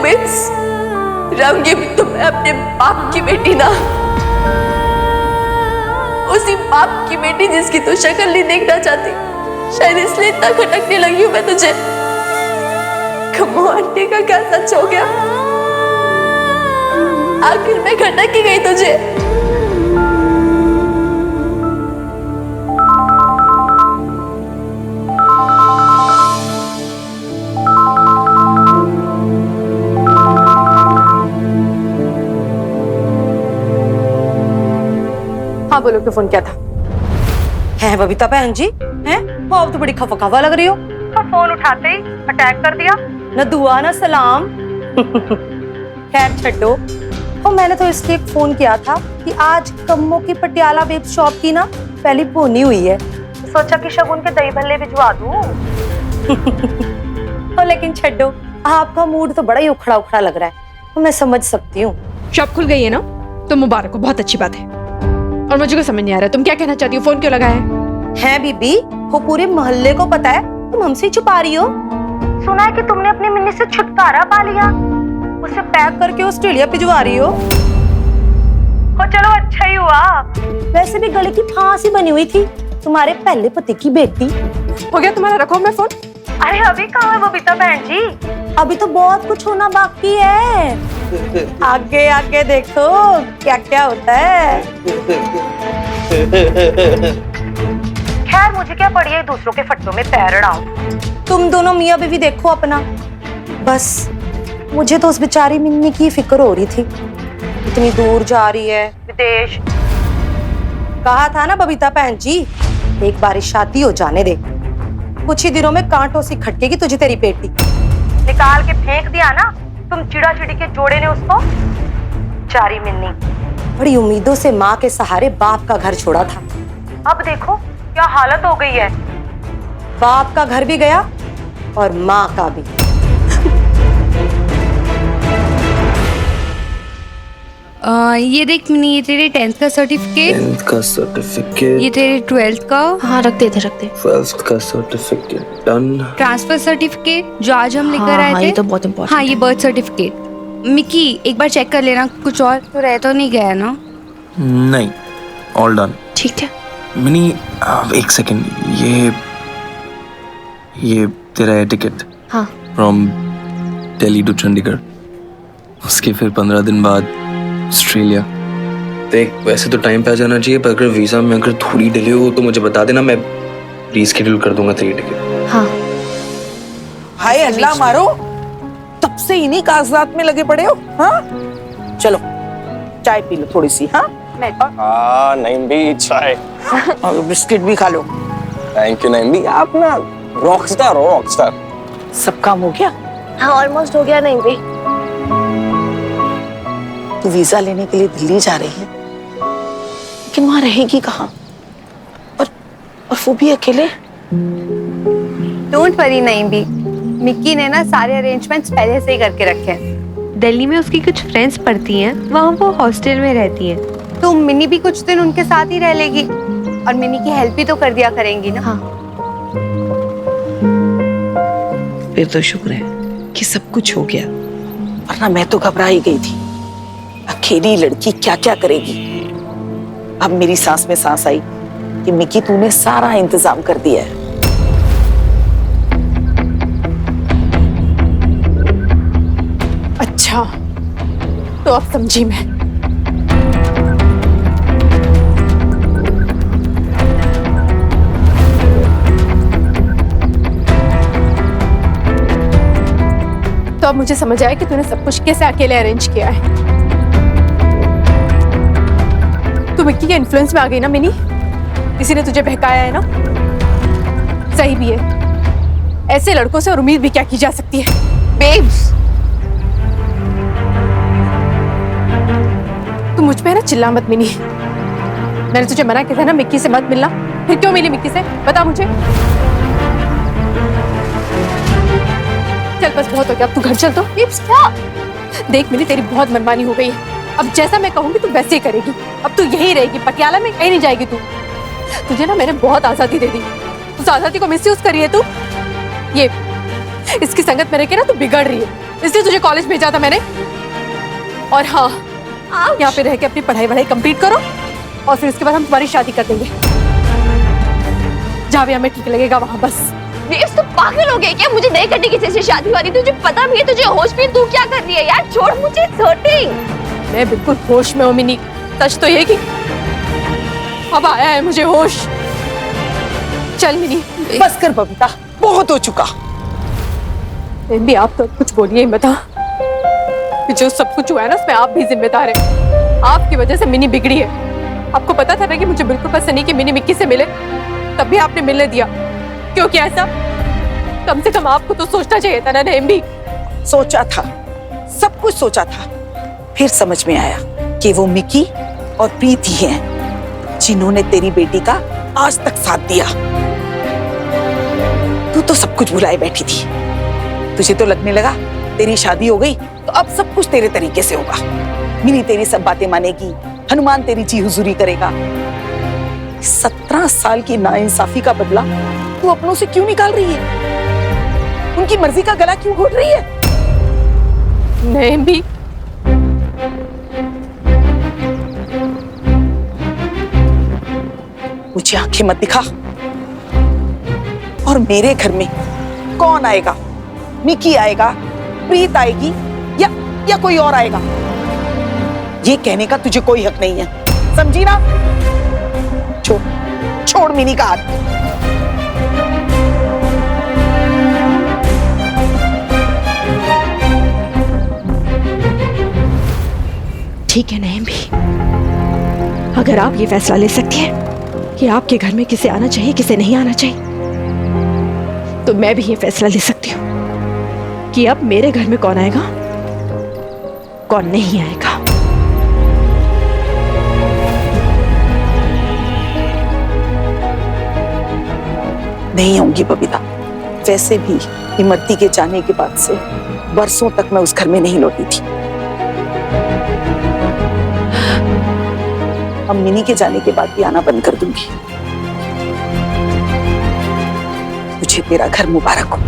Means रहूंगी तो मैं अपने बाप की बेटी ना, उसी बाप की बेटी जिसकी तू शक्ल नहीं देखना चाहती। शायद इसलिए इतना खटकने लगी हूं मैं तुझे। कमो आंटी का क्या सच हो गया? आखिर मैं खटक ही गई तुझे। हाँ बोलो, क्या फोन किया था? है बबीता बहन जी, हैं? वो अब तो बड़ी खफा लग रही हो। तो फोन उठाते ही अटैक कर दिया, न दुआ न सलाम। खैर छड्डो। और मैंने तो इसलिए फोन किया था कि आज कम्मो की पटियाला वेब शॉप की ना पहली बोनी हुई है, सोचा कि शगुन के दही भल्ले भिजवा दूं। लेकिन छड्डो, आपका मूड तो बड़ा ही उखड़ा उखड़ा लग रहा है, तो मैं समझ सकती हूँ। शॉप खुल गई है ना, तो मुबारक हो, बहुत अच्छी बात है। और मुझे को समझ नहीं आ रहा तुम क्या कहना चाहती हो, फोन क्यों लगाया है बीबी? वो पूरे मोहल्ले को पता है, तुम हमसे ही छुपा रही हो। सुना है कि तुमने अपनी मिन्नी से छुटकारा पा लिया, उसे पैक करके ऑस्ट्रेलिया भिजवा रही हो। चलो अच्छा ही हुआ, वैसे भी गले की फांसी बनी हुई थी तुम्हारे पहले पति की बेटी। हो गया तुम्हारा, रखो मैं फोन। अरे अभी कहाँ है बबीता बहन जी? अभी तो बहुत कुछ होना बाकी है। आगे आगे देखो क्या क्या होता है। खैर मुझे क्या पड़ी है दूसरों के फट्टों में पैर अड़ाओ। तुम दोनों मियां बीवी देखो अपना। बस मुझे तो उस बेचारी मिन्नी की फिक्र हो रही थी, इतनी दूर जा रही है विदेश। कहा था ना बबीता बहन जी, एक बार शादी हो जाने दे, कुछ ही दिनों में कांटों से खटकेगी तुझे तेरी बेटी। निकाल के फेंक दिया ना तुम चिड़ा चिड़ी के जोड़े ने उसको। चारी मिन्नी बड़ी उम्मीदों से माँ के सहारे बाप का घर छोड़ा था, अब देखो क्या हालत हो गई है। बाप का घर भी गया और माँ का भी। ये देख मिनी, ये तेरे 10th का सर्टिफिकेट, 10th का सर्टिफिकेट, ये तेरे 12th का, हाँ रख दे 12th का सर्टिफिकेट, डन। ट्रांसफर सर्टिफिकेट जो आज हम लेकर आए थे, ये तो बहुत इम्पोर्टेंट। हाँ ये बर्थ सर्टिफिकेट। मिकी एक बार चेक कर लेना, कुछ और तो रह तो नहीं गया ना? नहीं, ऑल डन। ठीक है। मिनी एक सेकंड, ये तेरा है टिकट? हाँ। फ्रॉम दिल्ली टू चंडीगढ़, उसके फिर 15 दिन बाद ऑस्ट्रेलिया। देख वैसे तो टाइम पे आ जाना चाहिए, पर अगर वीजा में अगर थोड़ी डिले हो तो मुझे बता देना, मैं रीशेड्यूल कर दूंगा तेरी टिकट। हाँ। हाय अल्लाह मारो, तब से इन्हीं कागजात में लगे पड़े हो। हाँ चलो चाय पी लो थोड़ी सी। हाँ नहीं भी चाय और बिस्किट भी खा लो। थैंक यू नहीं भी, आप ना रॉकस्टार हो, रॉकस्टार। सब काम हो गया? हाँ ऑलमोस्ट हो गया। नहीं भी तू वीजा लेने के लिए दिल्ली जा रही है, लेकिन वहां रहेगी कहाँ? और वो भी अकेले? डोंट वरी नहीं भी, मिक्की ने ना सारे अरेंजमेंट्स पहले से ही करके रखे हैं। दिल्ली में उसकी कुछ फ्रेंड्स पढ़ती हैं, वहाँ वो हॉस्टल में रहती हैं, तो मिनी भी कुछ दिन उनके साथ ही रह लेगी और मिनी की हेल्प भी तो कर दिया करेंगी ना। हाँ। फिर तो शुक्र है कि सब कुछ हो गया, वरना मैं तो घबरा ही गई थी। अकेली लड़की क्या क्या करेगी। अब मेरी सांस में सांस आई कि मिकी तूने सारा इंतजाम कर दिया है। अच्छा तो अब समझी मैं। तो अब मुझे समझ आया कि तूने सब कुछ कैसे अकेले अरेंज किया है। तू मिक्की के इन्फ्लुएंस में आ गई ना मिनी, किसी ने तुझे बहकाया है ना। सही भी है, ऐसे लड़कों से और उम्मीद भी क्या की जा सकती है। बेब्स तू मुझ पे है ना चिल्ला मत मिनी, मैंने तुझे मना किया था ना मिक्की से मत मिलना, फिर क्यों मिली मिक्की से बता मुझे। चल बस बहुत हो गया, अब तू घर चल। तो बेब्स क्या देख मिनी, तेरी बहुत मनमानी हो गई है, अब जैसा मैं कहूंगी तू वैसे ही करेगी। अब तू यही रहेगी, पटियाला में कहीं नहीं जाएगी तू। तुझे ना मैंने बहुत आजादी दे दी, उस आजादी को मिसयूज करी है तू। इसकी संगत में रह के ना तू बिगड़ रही है, इसलिए तुझे कॉलेज भेजा था मैंने। और हाँ, यहाँ पे रह के अपनी पढ़ाई कंप्लीट करो और फिर उसके बाद हम तुम्हारी शादी कर देंगे, जहाँ भी हमें ठीक लगेगा वहां। बस देव, तू पागल हो गई क्या? मुझे नहीं करनी किसी से शादी वादी, तुझे पता भी है, तुझे होश भी है, तू क्या कर रही है यार? छोड़ मुझे, it's hurting। मैं बिल्कुल होश में हूँ मिनी। सच तो ये कि अब आया है मुझे होश। चल मिनी। बस कर बबीता, बहुत हो चुका। भी आप तो कुछ बोलिए मत। कि जो सब कुछ हुआ है ना उसमें आप भी जिम्मेदार हैं। आपकी वजह से मिनी बिगड़ी है। आपको पता था ना कि मुझे बिल्कुल पसंद नहीं कि मिनी मिक्की से मिले, तब भी आपने मिलने दिया। क्यों किया ऐसा? कम से कम आपको तो सोचना चाहिए था ना नेम भी। सोचा था, सब कुछ सोचा था, फिर समझ में आया कि वो मिकी और प्रीति हैं जिन्होंने तेरी बेटी का आज तक साथ दिया। तू तो सब कुछ भुलाए बैठी थी। तुझे तो लगने लगा तेरी शादी हो गई तो अब सब कुछ तेरे तरीके से होगा। मिनी तेरी सब बातें मानेगी, हनुमान तेरी जी हुजूरी करेगा। 17 साल की नाइंसाफी का बदला तू अपनों से क्यों निकाल रही है? उनकी मर्जी का गला क्यों घोट रही है? नेम भी मुझे आंखें मत दिखा। और मेरे घर में कौन आएगा? मिकी आएगा, प्रीत आएगी या कोई और आएगा? ये कहने का तुझे कोई हक नहीं है, समझी ना? छोड़ मिनी का हाथ। ठीक है नहीं भी, अगर आप ये फैसला ले सकती हैं कि आपके घर में किसे आना चाहिए किसे नहीं आना चाहिए, तो मैं भी ये फैसला ले सकती हूँ कि अब मेरे घर में कौन आएगा कौन नहीं आएगा। नहीं आऊंगी बबीता। वैसे भी इमरती के जाने के बाद से बरसों तक मैं उस घर में नहीं लौटी थी। अब मिनी के जाने के बाद भी आना बंद कर दूंगी। तुझे तेरा घर मुबारक हो।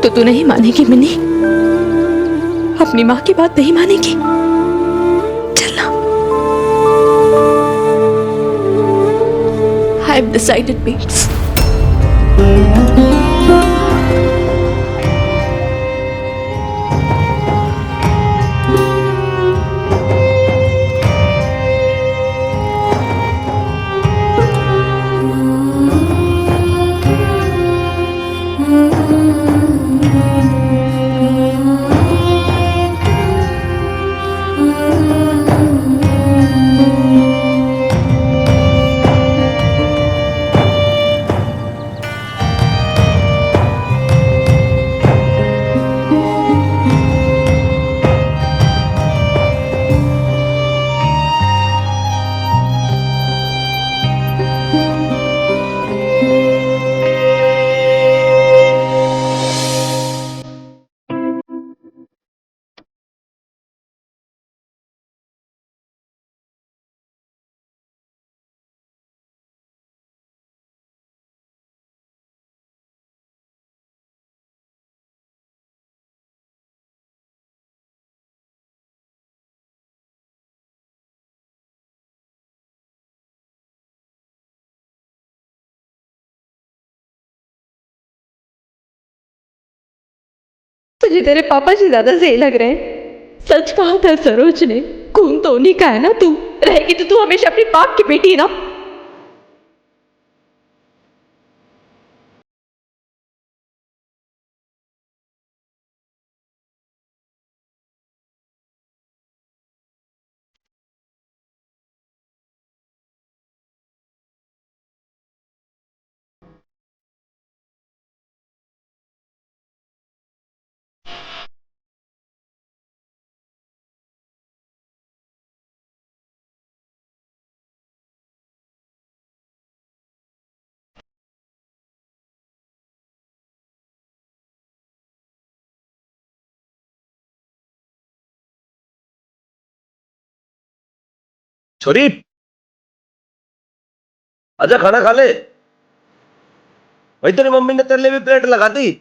तो तू नहीं मानेगी मिनी? अपनी माँ की बात नहीं मानेगी? चलना। I've decided, babes. तुझे तेरे पापा से ज्यादा सही लग रहे हैं। सच कहा था सरोज ने, खून तो उन्हीं का है ना। तू रहेगी तो तू हमेशा अपनी बाप की बेटी है ना। छोरी, आजा खाना खा ले। भाई तेरी मम्मी ने तेरे लिए भी प्लेट लगा दी।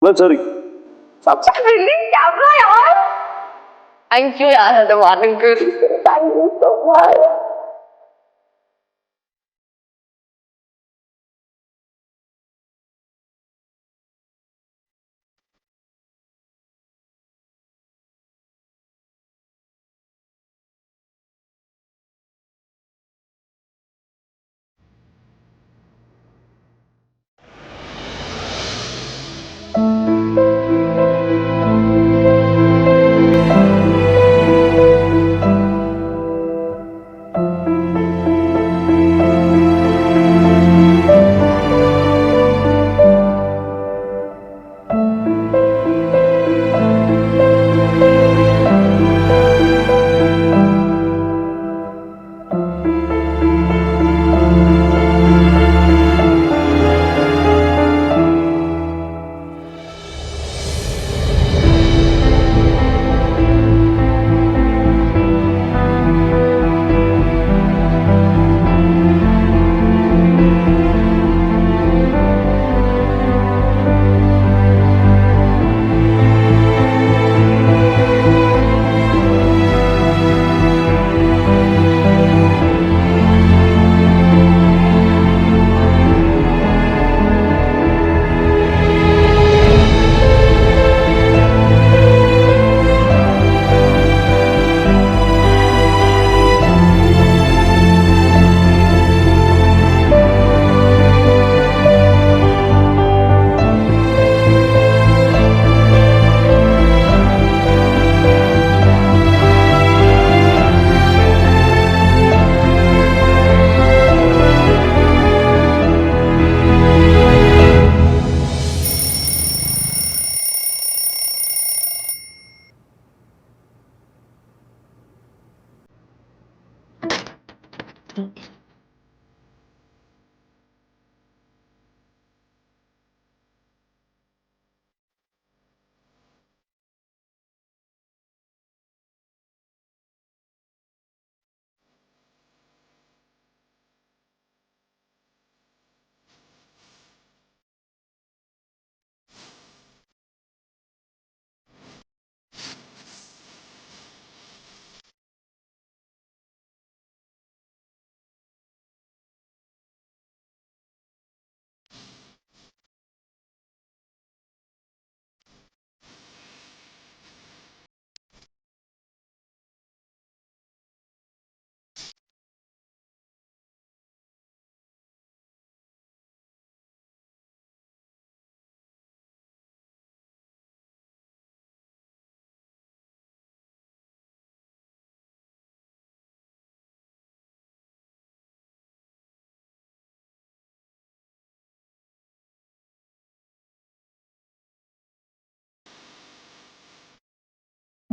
सॉरी। थैंक यू यार, थैंक यू सो मच।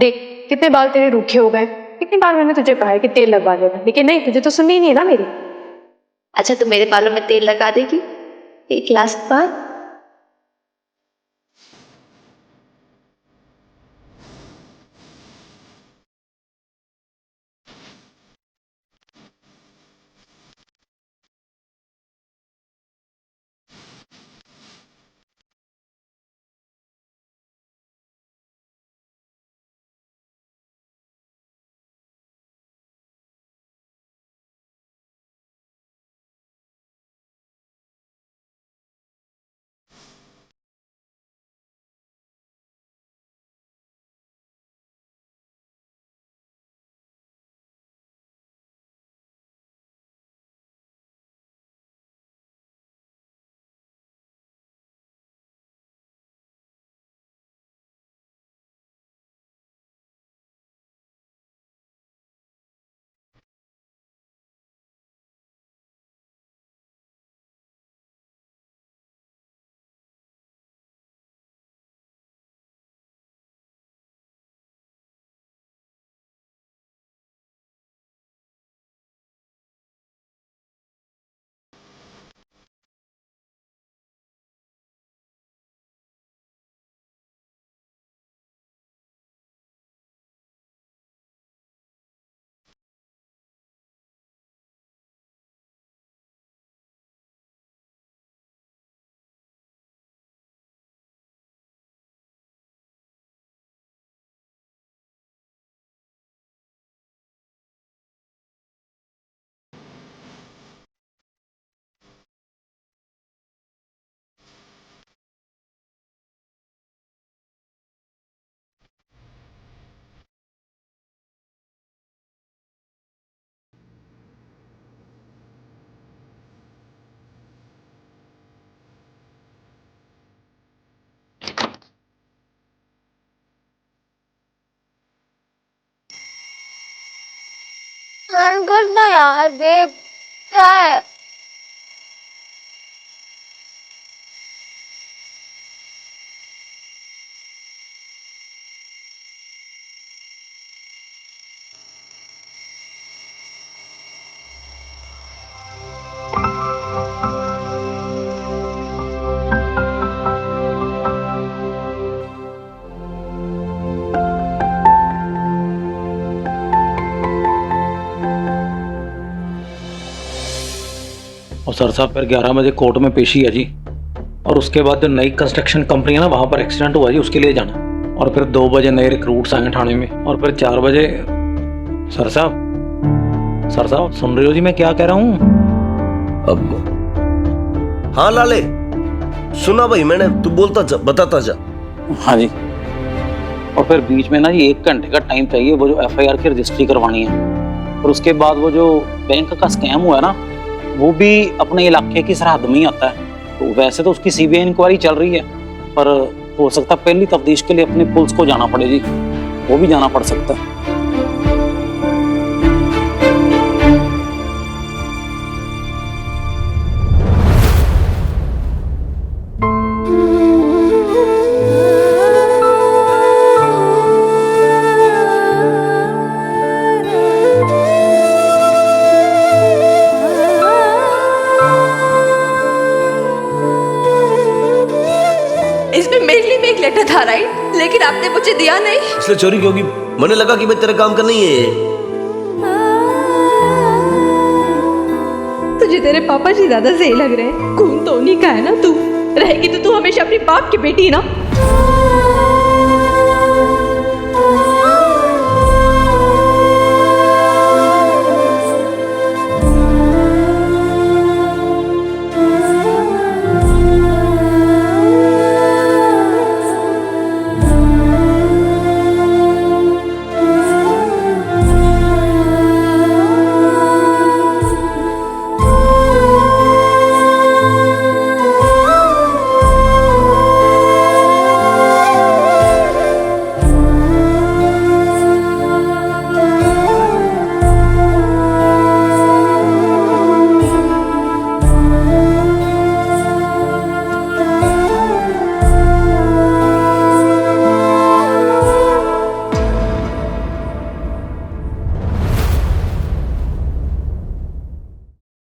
देख कितने बाल तेरे रूखे हो गए, कितनी बार मैंने तुझे कहा है कि तेल लगवा देना, लेकिन नहीं, तुझे तो सुननी ही नहीं है ना मेरी। अच्छा तू मेरे बालों में तेल लगा देगी एक लास्ट बार? करना यार बेब, क्या है? और सर साहब फिर 11 बजे कोर्ट में पेशी है जी, और उसके बाद जो नई कंस्ट्रक्शन कंपनी है ना, वहाँ पर एक्सीडेंट हुआ जी, उसके लिए जाना। और फिर 2 बजे नए रिक्रूट्स आए थाने में, और फिर 4 बजे सर साहब सुन रहे हो जी मैं क्या कह रहा हूँ? अब हाँ लाले सुना भाई मैंने, तू बोलता जा, बताता जा। हाँ जी। और फिर बीच में ना जी 1 घंटे का टाइम चाहिए, वो जो FIR की रजिस्ट्री करवानी है, और उसके बाद वो जो बैंक का स्कैम हुआ है ना, वो भी अपने इलाके की सरहद में ही आता है। तो वैसे तो उसकी CBI इंक्वायरी चल रही है, पर हो सकता है पहली तफ्तीश के लिए अपनी पुलिस को जाना पड़े जी, वो भी जाना पड़ सकता है। इसमें मेरे लिए भी एक लेटर था राइट, लेकिन आपने मुझे दिया नहीं। इसलिए चोरी क्यों की? मैंने लगा कि भाई तेरा काम का नहीं है। तुझे तेरे पापा जी ज्यादा सही लग रहे हैं, खून तो उन्हीं का है ना। तू रहेगी तो तू हमेशा अपनी बाप की बेटी ना।